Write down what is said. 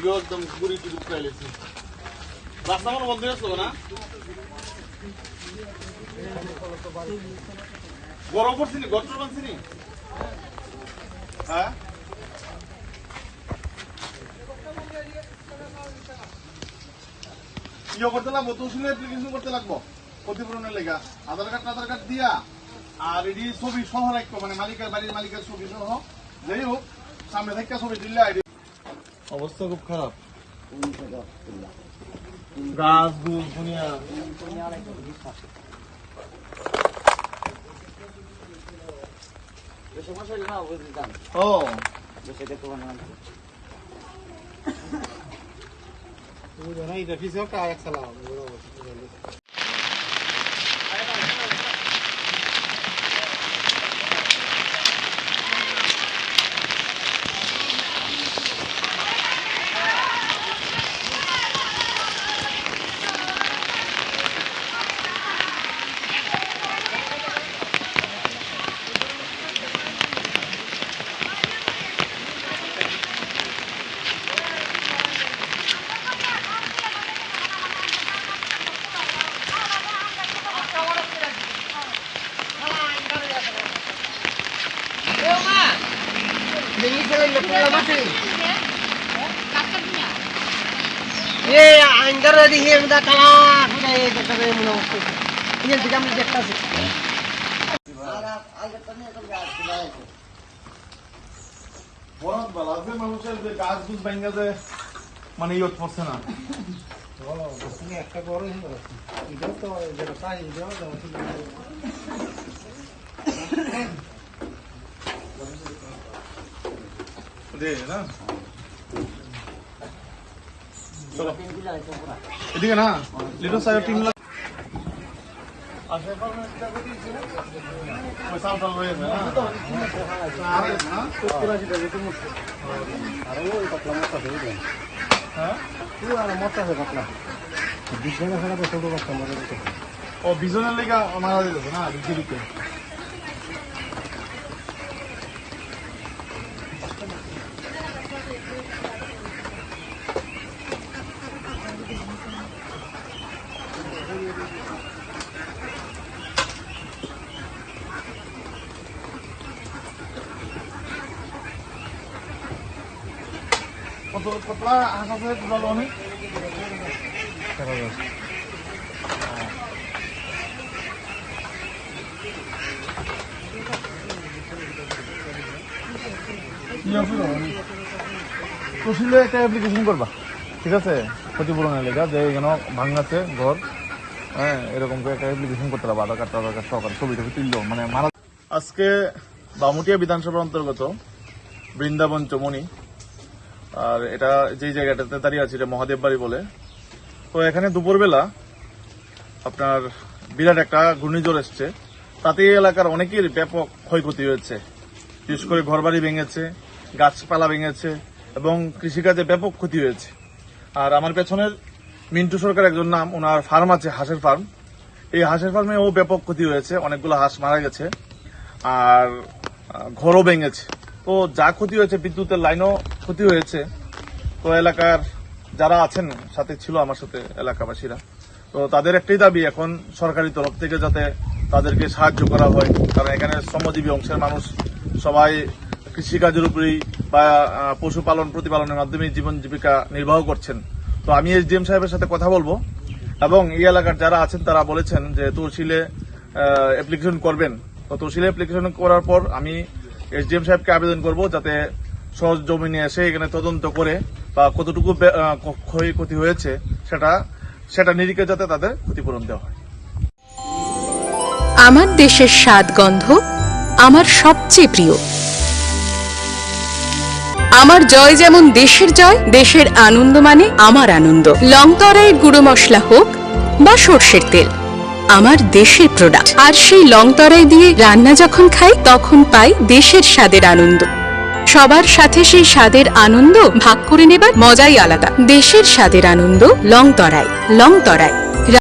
video একদম পুরি টুকু চাইলেছি রাস্তা মনে বন্ধ হয়েছিল না গরম পড়ছি নি গরম বানছি নি হ্যাঁ ইয়ে করতে লাগবো তহসিলে অ্যাপ্লিকেশন করতে লাগবো ক্ষতিপূরণের লেগা আধার কার্ড দিয়া আর এটি ছবি সহ রাখবো মানে মালিকের বাড়ির মালিকের ছবি সহ যাই হোক সামনে থেকে ছবি দিলে অবস্থা খুব খারাপ গাছ গুছ দুনিয়া ও এটা ফিসে কাজ চালাও মানুষের যে গাছ গুছ ভাঙ্গা যে মানে ইয়ত পড়ছে না একটা বড় তো যেটা চাই না এদিকে না লিটল সাইড টিম ও বিজনের লেগা মারা দিতেছে না দিকে কতলা হাসা জল অনেক তহসিলে একটা অ্যাপ্লিকেশন করবা ঠিক আছে ক্ষতিপূরণের লেগা যে এখানে ভাঙাছে ঘর হ্যাঁ এরকম করে একটা অ্যাপ্লিকেশন করতে পারবা আধার কার্ড সহকার ছবি টবি তুললো মানে মারা আজকে বামুটিয়া বিধানসভার অন্তর্গত বৃন্দাবন চমনি আর এটা যেই জায়গাটাতে দাঁড়িয়ে আছে এটা মহাদেব বাড়ি বলে তো এখানে দুপুরবেলা আপনার বিরাট একটা ঘূর্ণিঝড় এসছে তাতে এই এলাকার অনেকের ব্যাপক ক্ষয়ক্ষতি হয়েছে বিশেষ করে ঘরবাড়ি ভেঙেছে গাছপালা ভেঙেছে এবং কৃষিকাজে ব্যাপক ক্ষতি হয়েছে আর আমার পেছনের মিন্টু সরকার একজন নাম ওনার ফার্ম আছে হাঁসের ফার্ম এই হাঁসের ফার্মে ও ব্যাপক ক্ষতি হয়েছে অনেকগুলো হাঁস মারা গেছে আর ঘরও ভেঙেছে তো যা ক্ষতি হয়েছে বিদ্যুতের লাইনও ক্ষতি হয়েছে তো এলাকার যারা আছেন সাথে ছিল আমার সাথে এলাকাবাসীরা তো তাদের একটাই দাবি এখন সরকারি তরফ থেকে যাতে তাদেরকে সাহায্য করা হয় কারণ এখানে শ্রমজীবী অংশের মানুষ সবাই কৃষিকাজের উপরেই বা পশুপালন প্রতিপালনের মাধ্যমে জীবন জীবিকা নির্বাহ করছেন তো আমি এসডিএম সাহেবের সাথে কথা বলবো এবং এই এলাকার যারা আছেন তারা বলেছেন যে তহসিলে অ্যাপ্লিকেশন করবেন তো তহসিলে অ্যাপ্লিকেশন করার পর আমি এসডিএম সাহেবকে আবেদন করব যাতে সহজ জমিনে এসে এখানে তদন্ত করে বা কতটুকু ক্ষয়ক্ষতি হয়েছে সেটা নিরিখে যাতে তাদের ক্ষতিপূরণ দেওয়া হয় আমার দেশের স্বাদ গন্ধ আমার সবচেয়ে প্রিয় আমার জয় যেমন দেশের জয় দেশের আনন্দ মানে আমার আনন্দ লংতরাই গুঁড়ো মশলা হোক বা সরষের তেল আমার দেশের প্রোডাক্ট আর সেই লংতরাই দিয়ে রান্না যখন খাই তখন পাই দেশের স্বাদের আনন্দ সবার সাথে সেই স্বাদের আনন্দ ভাগ করে নেবার মজাই আলাদা দেশের স্বাদের আনন্দ লংতরাই